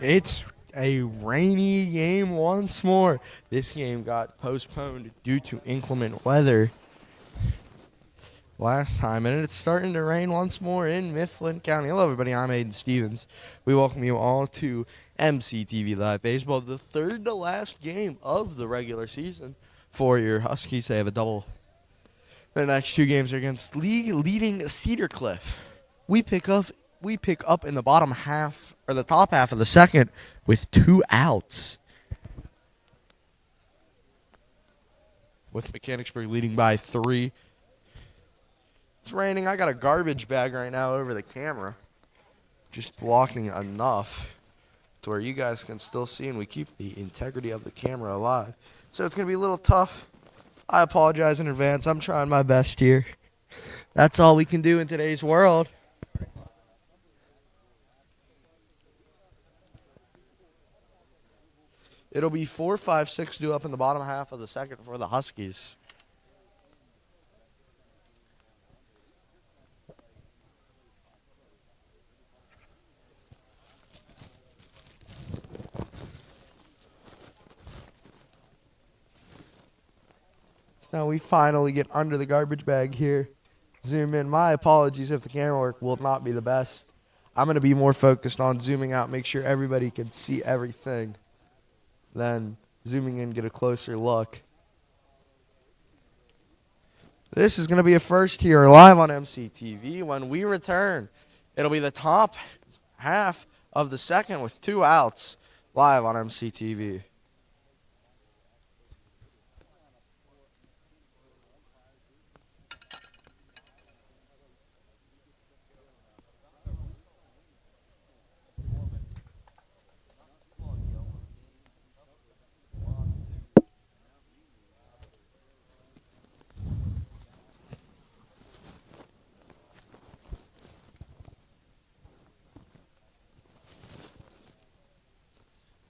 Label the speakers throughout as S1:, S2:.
S1: It's a rainy game once more. This game got postponed due to inclement weather last time, and it's starting to rain once more in Mifflin County. Hello, everybody. I'm Aiden Stevens. We welcome you all to MCTV Live Baseball, the third to last game of the regular season for your Huskies. They have a double. The next two games are against league leading Cedar Cliff. We pick up in the bottom half or the top half of the second with 2 outs, with Mechanicsburg leading by 3. It's raining. I got a garbage bag right now over the camera, just blocking enough to where you guys can still see and we keep the integrity of the camera alive. So it's going to be a little tough. I apologize in advance. I'm trying my best here. That's all we can do in today's world. It'll be 4, 5, 6 due up in the bottom half of the second for the Huskies. Now we finally get under the garbage bag here. Zoom in. My apologies if the camera work will not be the best. I'm going to be more focused on zooming out, make sure everybody can see everything, than zooming in, get a closer look. This is going to be a first here live on MCTV. When we return, it'll be the top half of the second with 2 outs live on MCTV.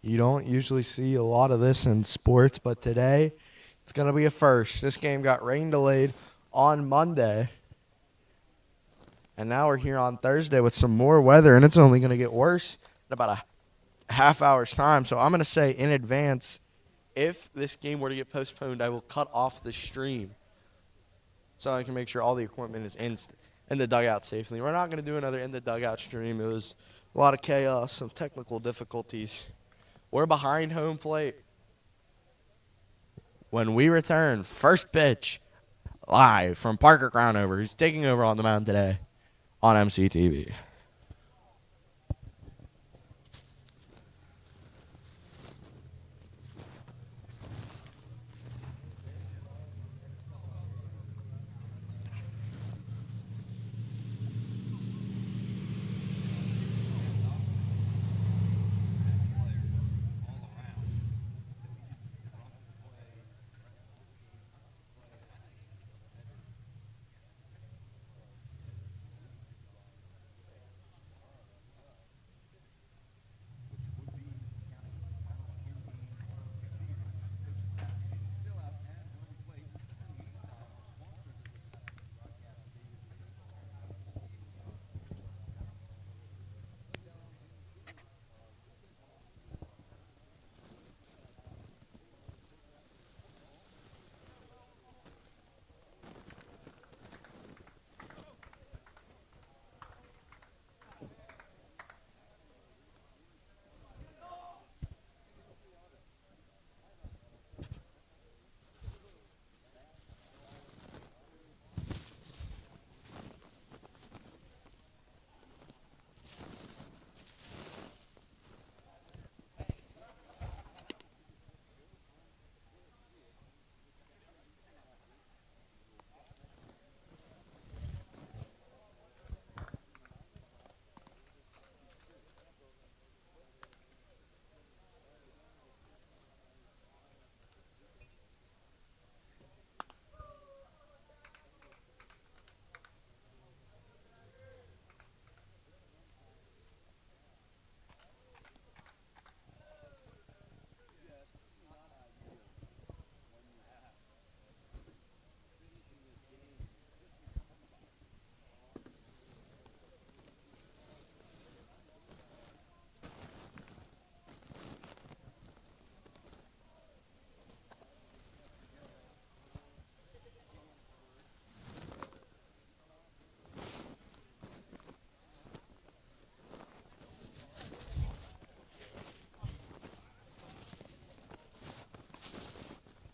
S1: You don't usually see a lot of this in sports, but today it's going to be a first. This game got rain delayed on Monday, and now we're here on Thursday with some more weather, and it's only going to get worse in about a half hour's time. So I'm going to say in advance, if this game were to get postponed, I will cut off the stream so I can make sure all the equipment is in the dugout safely. We're not going to do another in the dugout stream. It was a lot of chaos, some technical difficulties. We're behind home plate. When we return, first pitch live from Parker Crownover, who's taking over on the mound today on MCTV.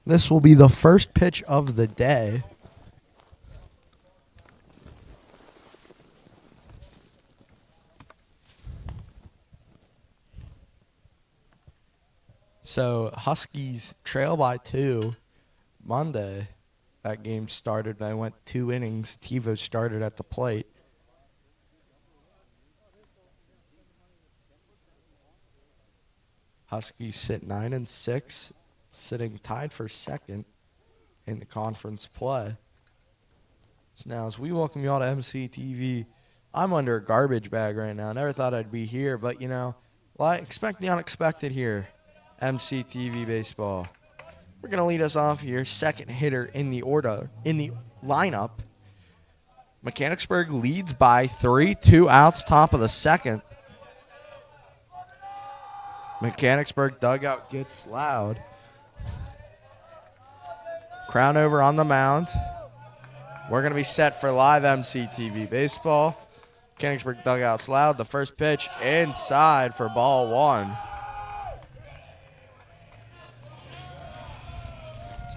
S1: This will be the first pitch of the day. So Huskies trail by 2 Monday. That game started. They went 2 innings. TiVo started at the plate. Huskies sit 9-6, sitting tied for second in the conference play. So now, as we welcome you all to MCTV, I'm under a garbage bag right now. Never thought I'd be here, but expect the unexpected here. MCTV baseball. We're gonna lead us off here. Second hitter in the lineup. Mechanicsburg leads by 3, 2 outs, top of the second. Mechanicsburg dugout gets loud. Crown over on the mound. We're going to be set for live MCTV baseball. Mechanicsburg dugout's loud. The first pitch inside for ball 1.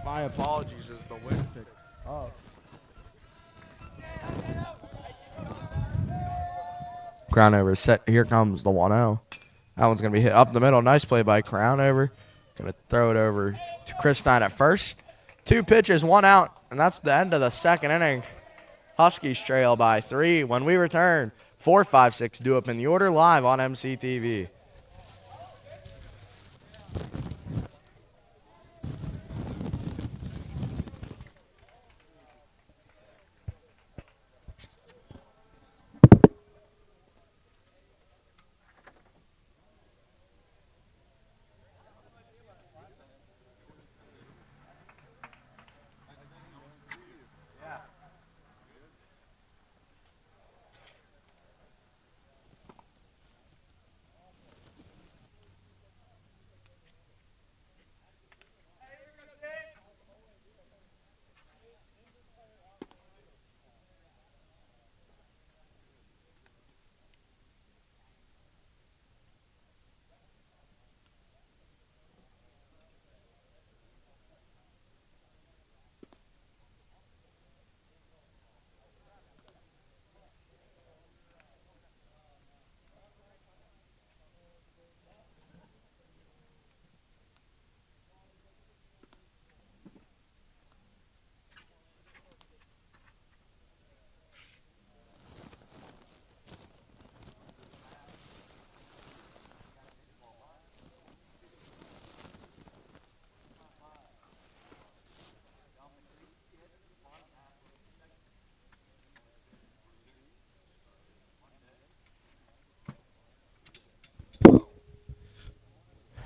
S1: My apologies as the wind picked up. Crown over set. Here comes the 1-0. That one's going to be hit up the middle. Nice play by Crown over. Going to throw it over to Chris Stein at first. 2 pitches, 1 out, and that's the end of the second inning. Huskies trail by 3. When we return, 4, 5, 6 due up in the order live on MCTV.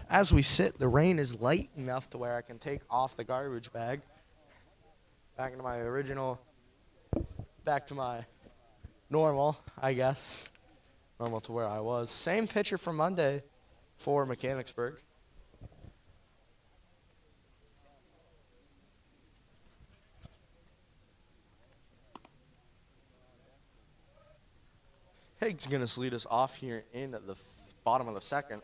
S1: As we sit, the rain is light enough to where I can take off the garbage bag. Back into my original, back to my normal, I guess. Normal to where I was. Same pitcher from Monday for Mechanicsburg. Haig's going to lead us off here in the bottom of the second.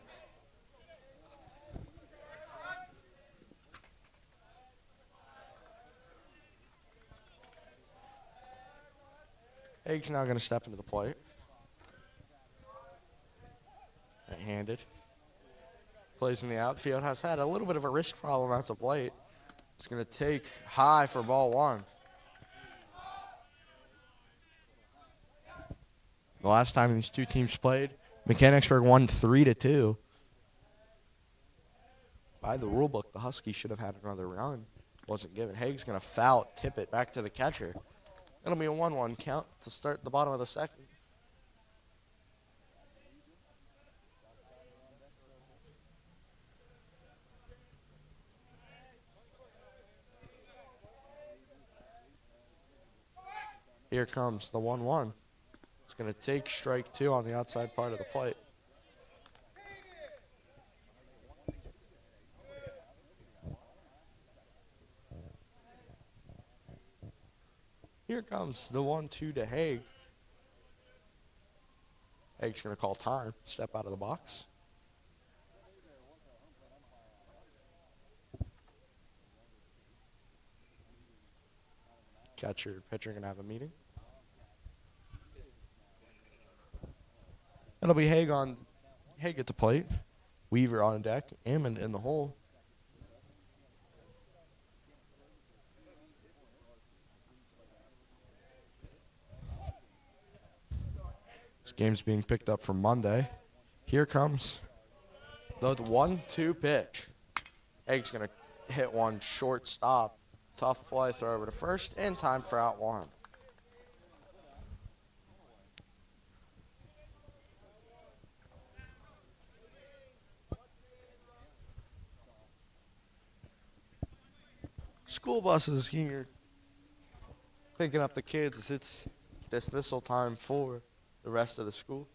S1: Haig's now going to step into the plate. Right-handed. Plays in the outfield. Has had a little bit of a wrist problem as of late. It's going to take high for ball 1. The last time these two teams played, Mechanicsburg won 3-2. By the rule book, the Huskies should have had another run. Wasn't given. Haig's going to foul, tip it back to the catcher. It'll be a 1-1 count to start the bottom of the second. Here comes the 1-1. It's going to take strike 2 on the outside part of the plate. Here comes the 1-2 to Haig. Haig's going to call time, step out of the box. Catcher, pitcher going to have a meeting. It'll be Haig at the plate. Weaver on deck. Ammon in the hole. This game's being picked up for Monday. Here comes the 1-2 pitch. Haig's going to hit one shortstop. Tough play, throw over to first, and time for out one. School buses here picking up the kids as it's dismissal time for the rest of the school.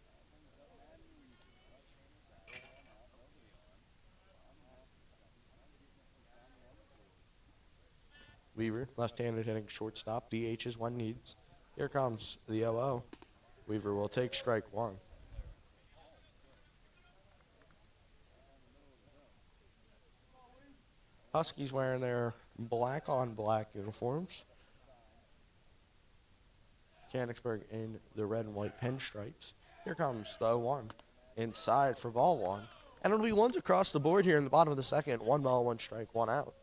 S1: Weaver, left-handed hitting shortstop. DH is one needs. Here comes the 0-0. Weaver will take strike one. Huskies wearing their black on black uniforms. Mechanicsburg in the red and white pinstripes. Here comes the 0-1. Inside for ball one. And it'll be ones across the board here in the bottom of the second. 1 ball, 1 strike, 1 out.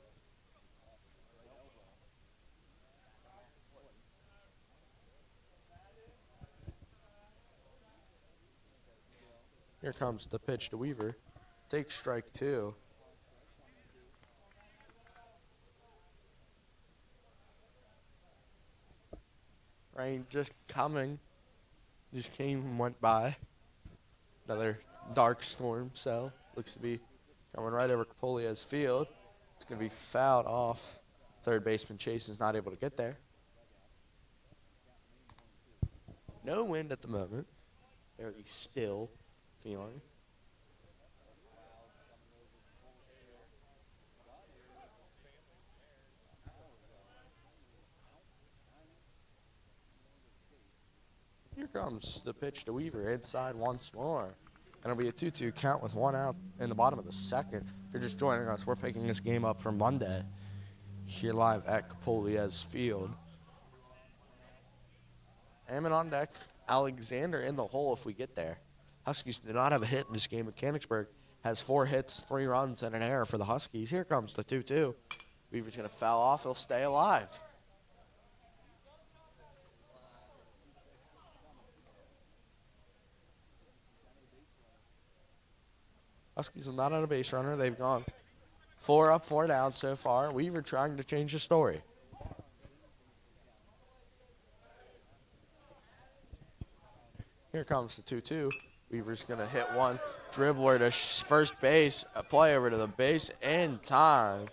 S1: Here comes the pitch to Weaver. Takes strike two. Rain just coming. Just came and went by. Another dark storm cell. Looks to be coming right over Capolia's field. It's going to be fouled off. Third baseman Chase is not able to get there. No wind at the moment. Very still feeling. Here comes the pitch to Weaver, inside once more. And it'll be a 2-2 count with 1 out in the bottom of the second. If you're just joining us, we're picking this game up for Monday here live at Capolia's field. Ammon on deck. Alexander in the hole if we get there. Huskies do not have a hit in this game. Mechanicsburg has 4 hits, 3 runs, and an error for the Huskies. Here comes the 2-2. Weaver's going to foul off. He'll stay alive. Huskies are not on a base runner. They've gone 4 up, 4 down so far. Weaver trying to change the story. Here comes the 2-2. Weaver's going to hit one dribbler to first base, a play over to the base in time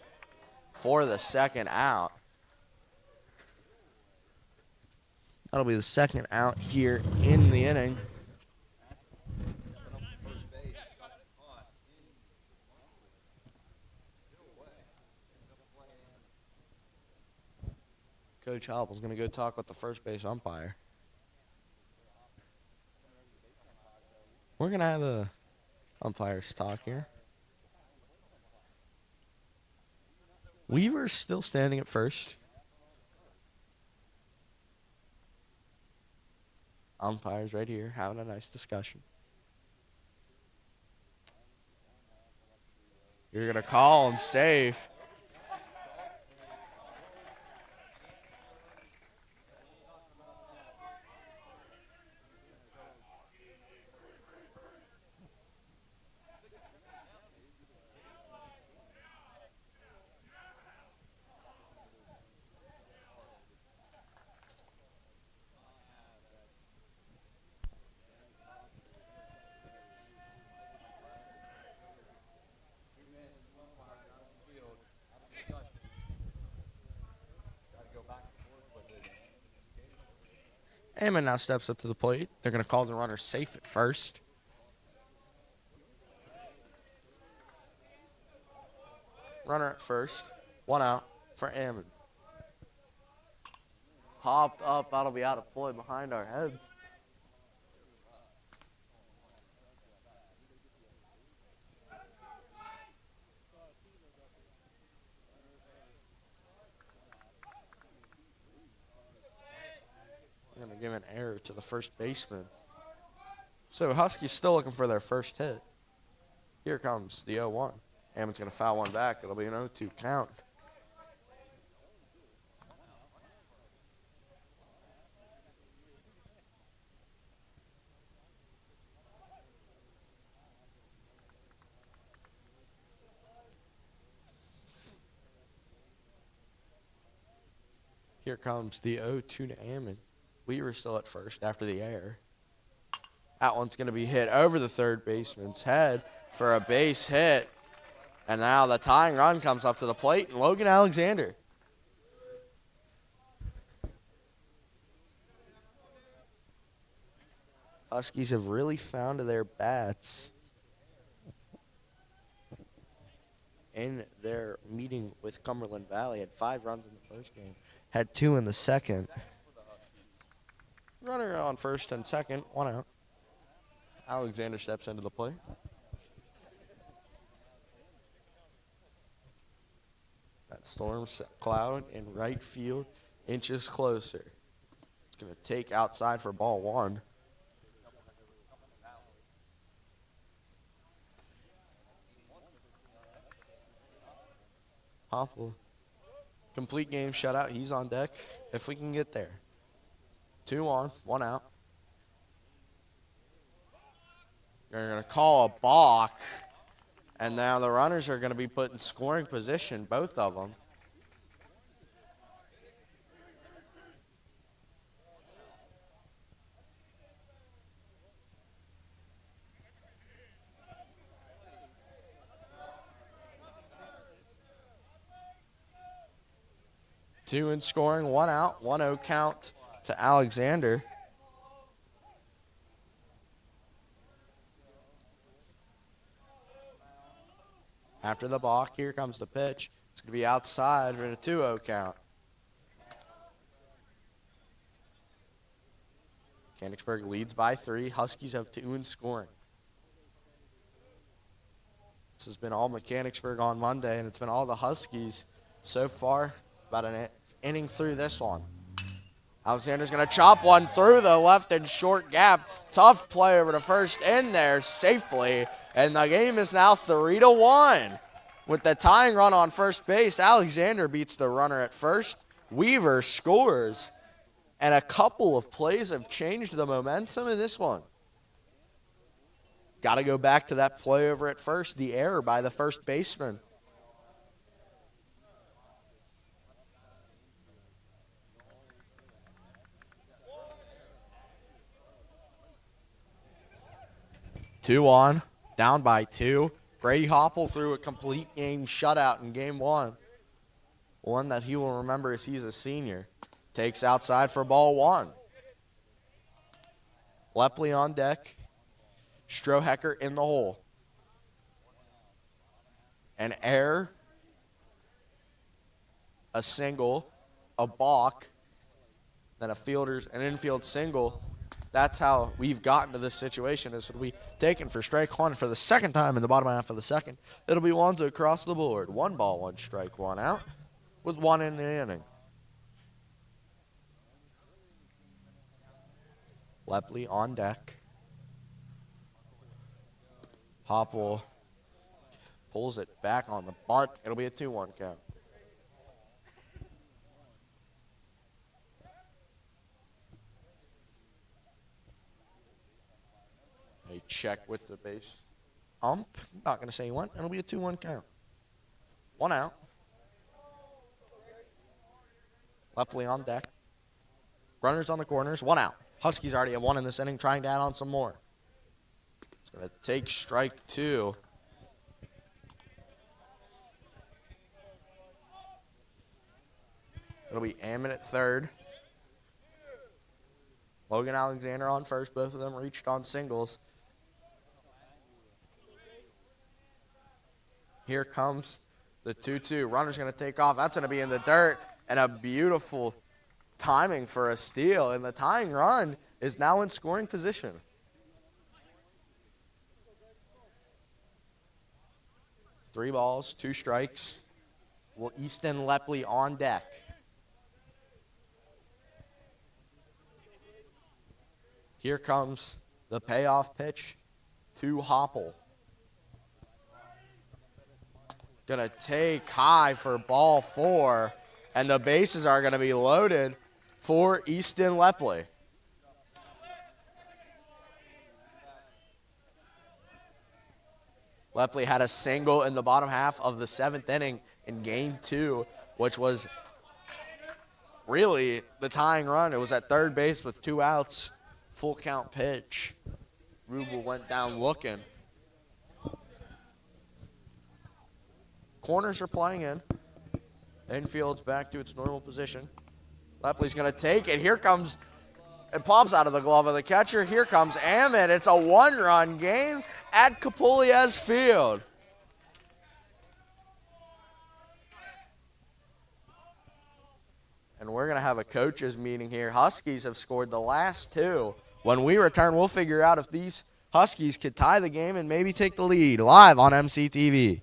S1: for the second out. That'll be the second out here in the inning. Coach Hopple's going to go talk with the first base umpire. We're going to have a umpires talk here. Weaver's still standing at first. Umpires right here having a nice discussion. You're going to call him safe. Ammon now steps up to the plate. They're going to call the runner safe at first. Runner at first. 1 out for Ammon. Popped up. That'll be out of play behind our heads. give an error to the first baseman. So Huskies still looking for their first hit. Here comes the 0-1. Hammonds going to foul one back. It'll be an 0-2 count. Here comes the 0-2 to Hammond. Weaver still at first after the error. That one's going to be hit over the third baseman's head for a base hit. And now the tying run comes up to the plate, and Logan Alexander. Huskies have really found their bats in their meeting with Cumberland Valley. Had 5 runs in the first game, had 2 in the second. Runner on first and second, 1 out. Alexander steps into the plate. That storm cloud in right field, inches closer. It's going to take outside for ball 1. Hopple, complete game shutout. He's on deck if we can get there. 2 on, 1 out. They're going to call a balk, and now the runners are going to be put in scoring position, both of them. Two in scoring, 1 out, 1-0 count to Alexander. After the balk, here comes the pitch. It's going to be outside for a 2-0 count. Mechanicsburg leads by 3. Huskies have 2 in scoring. This has been all Mechanicsburg on Monday, and it's been all the Huskies so far. About an inning through this one. Alexander's going to chop one through the left and short gap. Tough play over to first in there safely. And the game is now 3-1. With the tying run on first base, Alexander beats the runner at first. Weaver scores. And a couple of plays have changed the momentum in this one. Got to go back to that play over at first, the error by the first baseman. Two on, down by 2. Brady Hopple threw a complete game shutout in game 1. One that he will remember as he's a senior. Takes outside for ball 1. Lepley on deck. Strohecker in the hole. An error. A single. A balk. Then an infield single. That's how we've gotten to this situation. This will be taken for strike 1 for the second time in the bottom half of the second. It'll be Wanzo across the board. 1 ball, 1 strike, 1 out with 1 in the inning. Lepley on deck. Hopple pulls it back on the bunt. It'll be a 2-1 count. A check with the base ump. Not going to say he went. It'll be a 2-1 count. 1 out. Lepley on deck. Runners on the corners. 1 out. Huskies already have 1 in this inning, trying to add on some more. It's going to take strike 2. It'll be Ammon at third. Logan Alexander on first. Both of them reached on singles. Here comes the 2-2. Runner's going to take off. That's going to be in the dirt. And a beautiful timing for a steal. And the tying run is now in scoring position. Three balls, 2 strikes. Will Easton Lepley on deck. Here comes the payoff pitch to Hopple. Gonna take high for ball 4, and the bases are gonna be loaded for Easton Lepley. Lepley had a single in the bottom half of the 7th inning in game 2, which was really the tying run. It was at third base with 2 outs, full count pitch. Rubel went down looking. Corners are playing in. Infield's back to its normal position. Lepley's going to take it. Here comes, it pops out of the glove of the catcher. Here comes Ammon. It's a 1-run game at Capulliez Field. And we're going to have a coaches meeting here. Huskies have scored the last 2. When we return, we'll figure out if these Huskies could tie the game and maybe take the lead. Live on MCTV.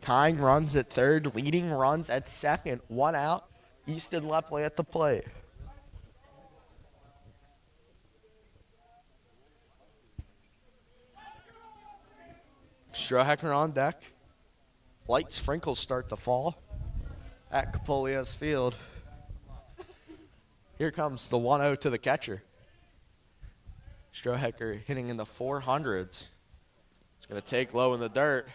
S1: Tying runs at third, leading runs at second. 1 out. Easton Lepley at the plate. Strohecker on deck. Light sprinkles start to fall at Capulliez Field. Here comes the 1-0 to the catcher. Strohecker hitting in the 400s. It's going to take low in the dirt.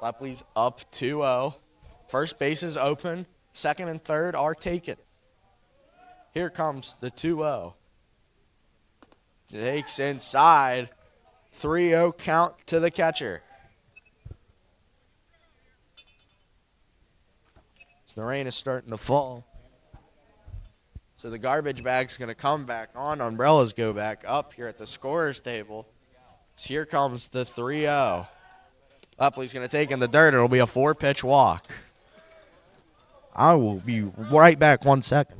S1: Lepley's up 2-0. First base is open. Second and third are taken. Here comes the 2-0. Takes inside. 3-0 count to the catcher. So the rain is starting to fall. So the garbage bag's going to come back on. Umbrellas go back up here at the scorer's table. So here comes the 3-0. Lepley's going to take in the dirt. It'll be a 4-pitch walk. I will be right back 1 second.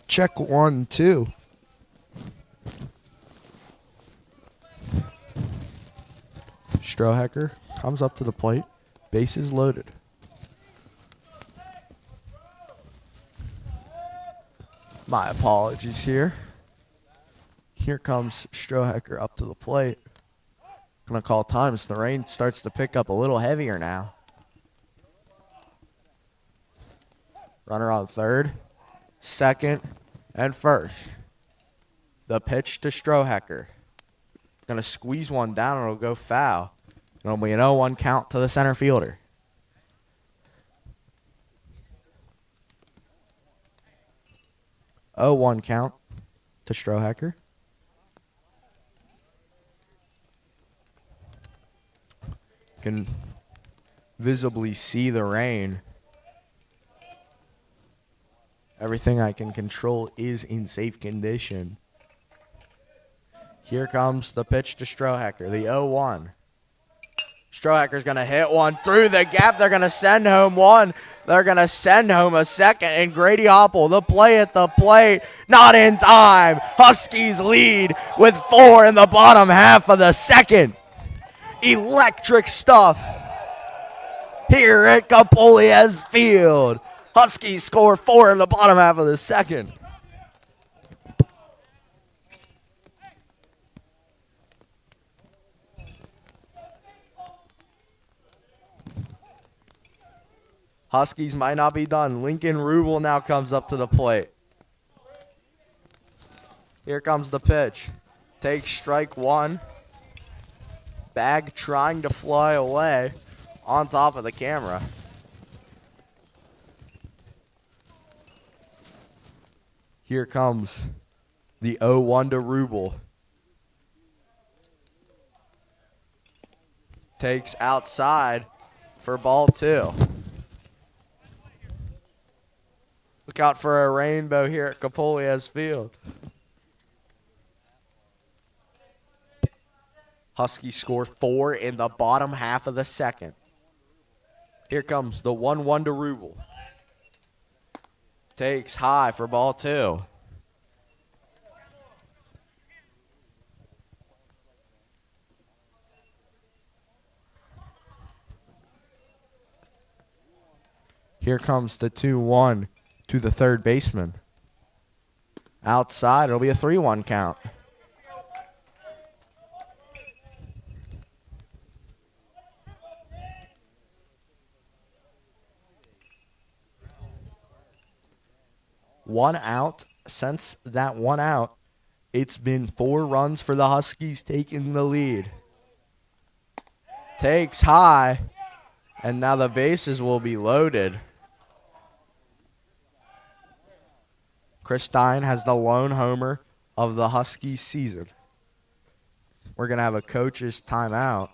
S1: Check 1, 2. Strohecker comes up to the plate. Bases loaded. My apologies here. Here comes Strohecker up to the plate. Gonna call times. The rain starts to pick up a little heavier now. Runner on third, second, and first. The pitch to Strohecker. Gonna squeeze one down and it'll go foul. It'll be an 0-1 count to the center fielder. Oh, 1 count to Strohecker. Can visibly see the rain. Everything I can control is in safe condition. Here comes the pitch to Strohecker, the 0-1. Strohecker's going to hit one through the gap. They're going to send home one. They're going to send home a second. And Grady Hopple, the play at the plate, not in time. Huskies lead with 4 in the bottom half of the second. Electric stuff here at Capulliez Field. Huskies score 4 in the bottom half of the second. Huskies might not be done. Lincoln Rubel now comes up to the plate. Here comes the pitch. Takes strike one. Bag trying to fly away on top of the camera. Here comes the 0-1 to Rubel. Takes outside for ball two. Look out for a rainbow here at Capolias Field. Huskies score 4 in the bottom half of the second. Here comes the 1-1 to Rubel. Takes high for ball two. Here comes the 2-1 to the third baseman. Outside, it'll be a 3-1 count. One out. Since that one out, it's been 4 runs for the Huskies taking the lead. Takes high, and now the bases will be loaded. Chris Stein has the lone homer of the Huskies season. We're going to have a coach's timeout,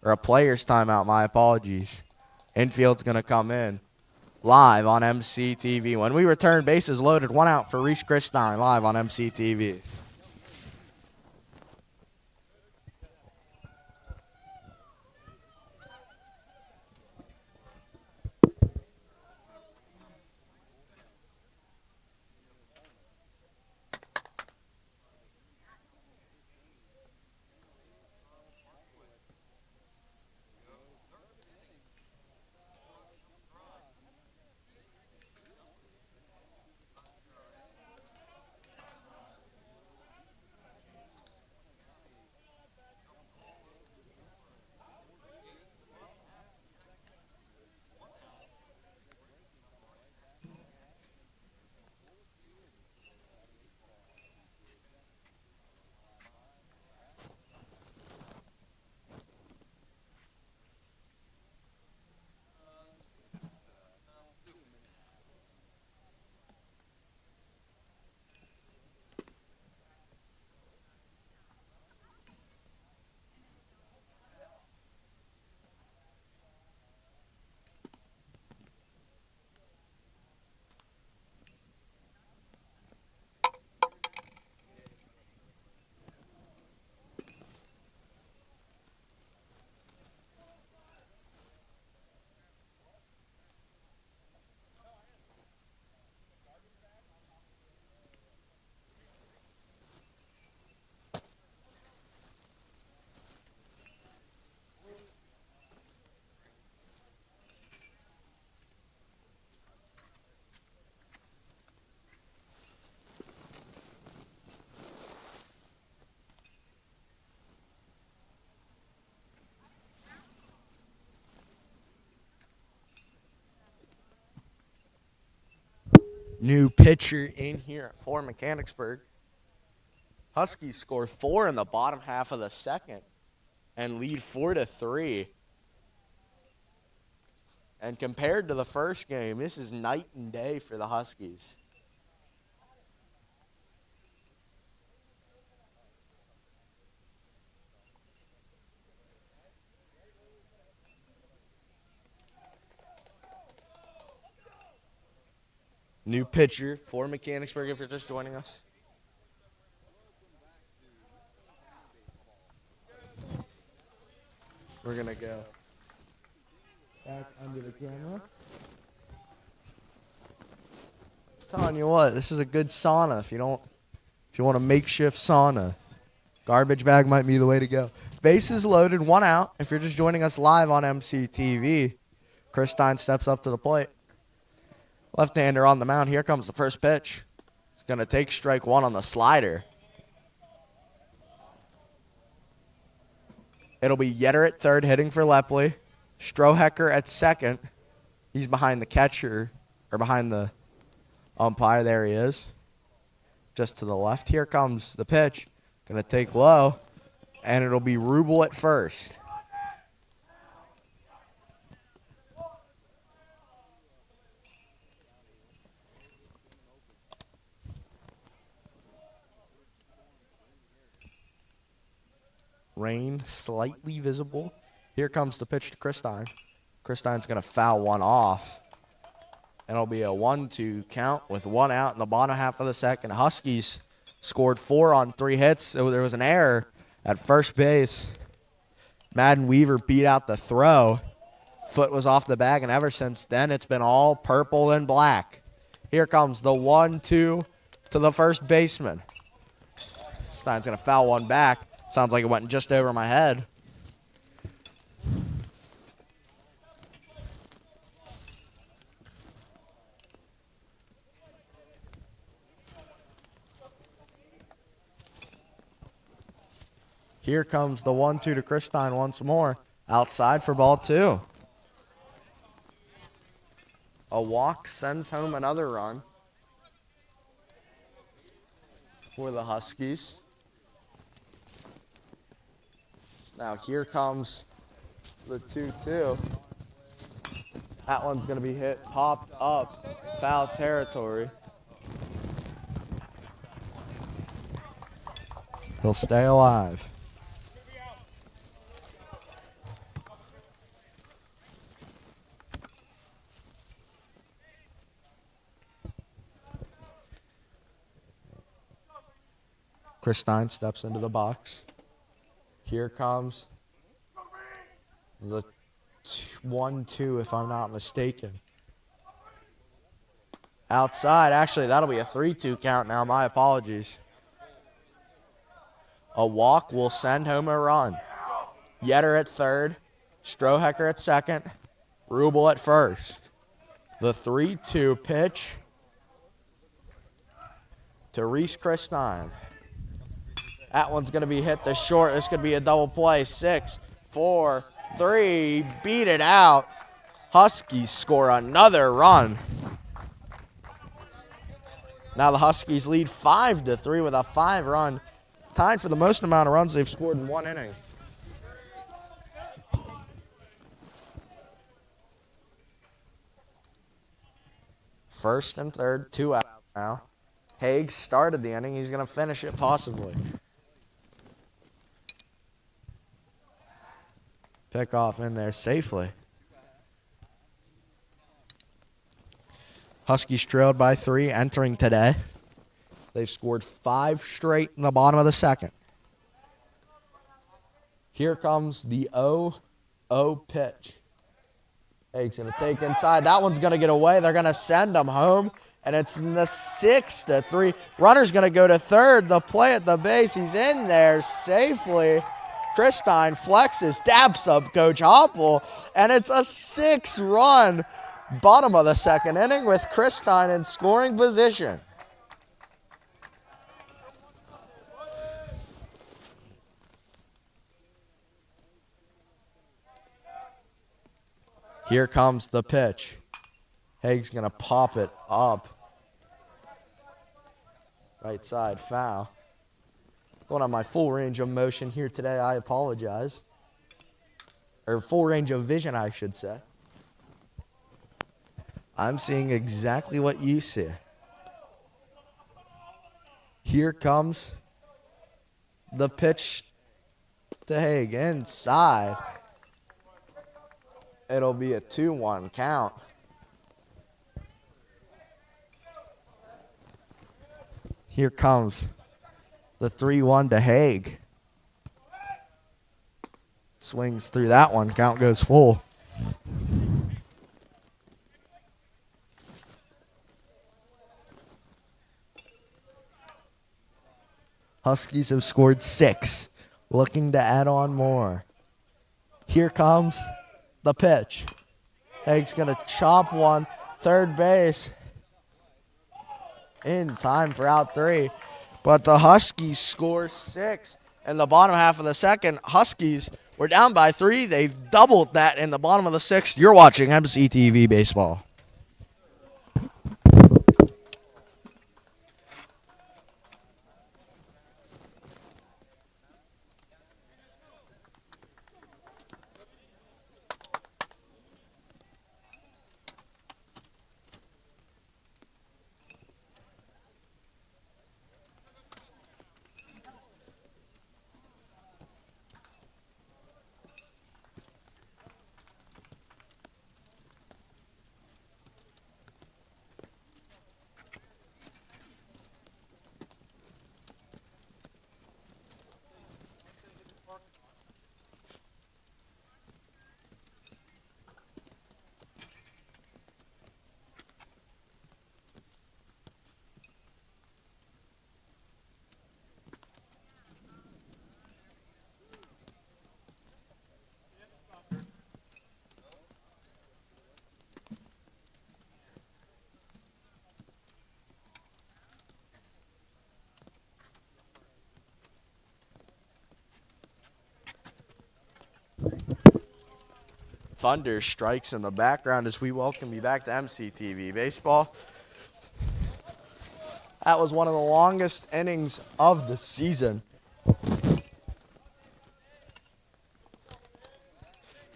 S1: or a player's timeout, my apologies. Infield's going to come in live on MCTV. When we return, bases loaded, 1 out for Reese Chris Stein, live on MCTV. New pitcher in here for Mechanicsburg. Huskies score 4 in the bottom half of the second and lead 4-3. And compared to the first game, this is night and day for the Huskies. New pitcher for Mechanicsburg if you're just joining us. We're going to go back under the camera. Telling you what, this is a good sauna if you want a makeshift sauna. Garbage bag might be the way to go. Bases loaded, 1 out. If you're just joining us live on MCTV, Chris Stein steps up to the plate. Left-hander on the mound. Here comes the first pitch. He's going to take strike 1 on the slider. It'll be Yetter at third hitting for Lepley. Strohecker at second. He's behind the catcher, or behind the umpire. There he is. Just to the left. Here comes the pitch. Going to take low, and it'll be Rubel at first. Rain slightly visible. Here comes the pitch to Christine. Christine's going to foul one off. And it'll be a 1-2 count with one out in the bottom half of the second. Huskies scored 4 on 3 hits. So there was an error at first base. Madden Weaver beat out the throw. Foot was off the bag, and ever since then it's been all purple and black. Here comes the 1-2 to the first baseman. Stein's going to foul one back. Sounds like it went just over my head. Here comes the 1-2 to Christine once more. Outside for ball 2. A walk sends home another run for the Huskies. Now here comes the 2-2. That one's going to be hit, popped up, foul territory. He'll stay alive. Christine steps into the box. Here comes the 1-2, if I'm not mistaken. Outside. Actually, that'll be a 3-2 count now. My apologies. A walk will send home a run. Yetter at third. Strohecker at second. Rubel at first. The 3-2 pitch to Reese Christine. That one's going to be hit to short. This could be a double play. 6, 4, 3. Beat it out. Huskies score another run. Now the Huskies lead 5-3 with a 5-run. Tied for the most amount of runs they've scored in one inning. First and third, 2 out now. Haig started the inning. He's going to finish it possibly. Pick off in there safely. Huskies trailed by 3 entering today. They've scored 5 straight in the bottom of the second. Here comes the 0-0 pitch. Haig's going to take inside. That one's going to get away. They're going to send him home, and it's in the 6-3. Runner's going to go to third. The play at the base. He's in there safely. Christine flexes, dabs up Coach Hopple, and it's a 6-run bottom of the second inning with Christine in scoring position. Here comes the pitch. Haig's going to pop it up. Right side foul. Going on my full range of motion here today, I apologize. Or full range of vision, I should say. I'm seeing exactly what you see. Here comes the pitch to Haig inside. It'll be a 2-1 count. Here comes the 3-1 to Haig. Swings through that one. Count goes full. Huskies have scored 6. Looking to add on more. Here comes the pitch. Haig's going to chop one. Third base. In time for out 3. But the Huskies score 6 in the bottom half of the second. Huskies We're down by 3. They've doubled that in the bottom of the 6th. You're watching MCTV Baseball. Thunder strikes in the background as we welcome you back to MCTV Baseball. That was one of the longest innings of the season.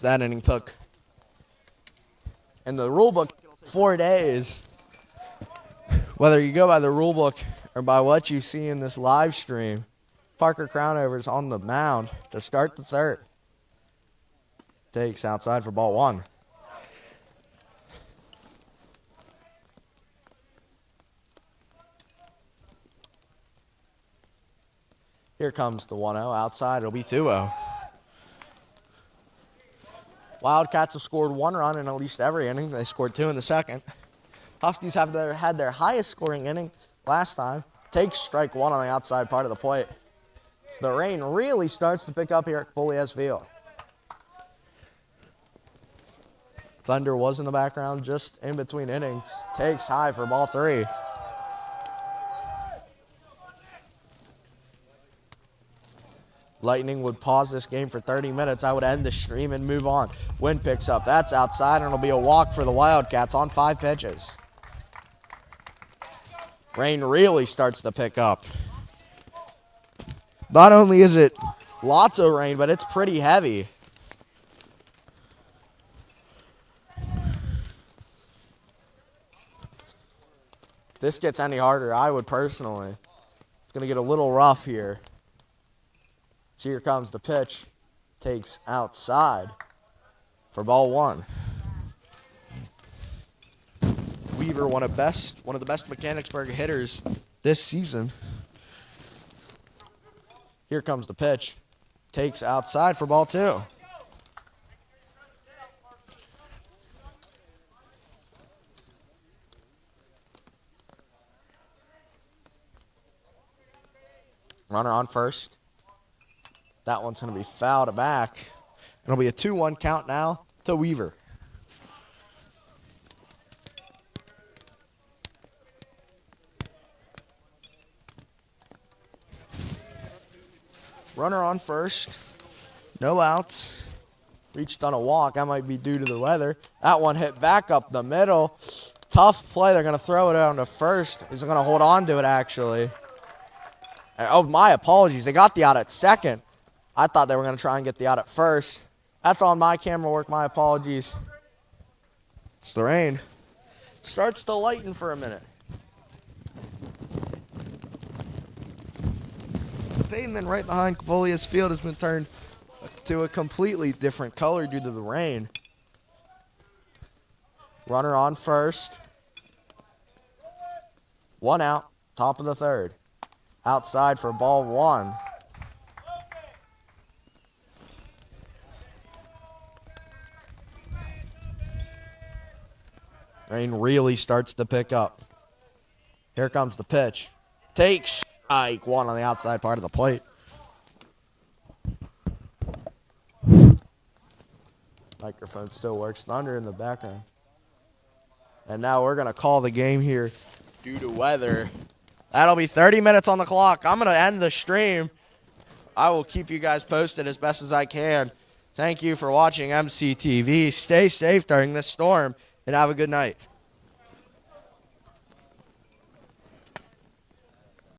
S1: That inning took, in the rule book, 4 days. Whether you go by the rule book or by what you see in this live stream, Parker Crownover's on the mound to start the 3rd. Takes outside for ball 1. Here comes the 1-0 outside. It'll be 2-0. Wildcats have scored 1 run in at least every inning. They scored 2 in the 2nd. Huskies had their highest scoring inning last time. Takes strike 1 on the outside part of the plate. So the rain really starts to pick up here at Polias Field. Thunder was in the background just in between innings. Takes high for ball 3. Lightning would pause this game for 30 minutes. I would end the stream and move on. Wind picks up. That's outside, and it'll be a walk for the Wildcats on 5 pitches. Rain really starts to pick up. Not only is it lots of rain, but it's pretty heavy. If this gets any harder, I would personally. It's going to get a little rough here. So here comes the pitch. Takes outside for ball 1. Weaver, one of the best Mechanicsburg hitters this season. Here comes the pitch. Takes outside for ball 2. Runner on first. That one's going to be fouled back. It'll be a 2-1 count now to Weaver. Runner on first. No outs. Reached on a walk. That might be due to the weather. That one hit back up the middle. Tough play. They're going to throw it down to first. He's going to hold on to it, actually. Oh, my apologies. They got the out at second. I thought they were going to try and get the out at first. That's on my camera work. My apologies. It's the rain. Starts to lighten for a minute. The pavement right behind Polias Field has been turned to a completely different color due to the rain. Runner on first. 1 out. Top of the 3rd. Outside for ball 1. Rain really starts to pick up. Here comes the pitch. Takes strike 1 on the outside part of the plate. Microphone still works. Thunder in the background. And now we're going to call the game here due to weather. That'll be 30 minutes on the clock. I'm going to end the stream. I will keep you guys posted as best as I can. Thank you for watching MCTV. Stay safe during this storm and have a good night.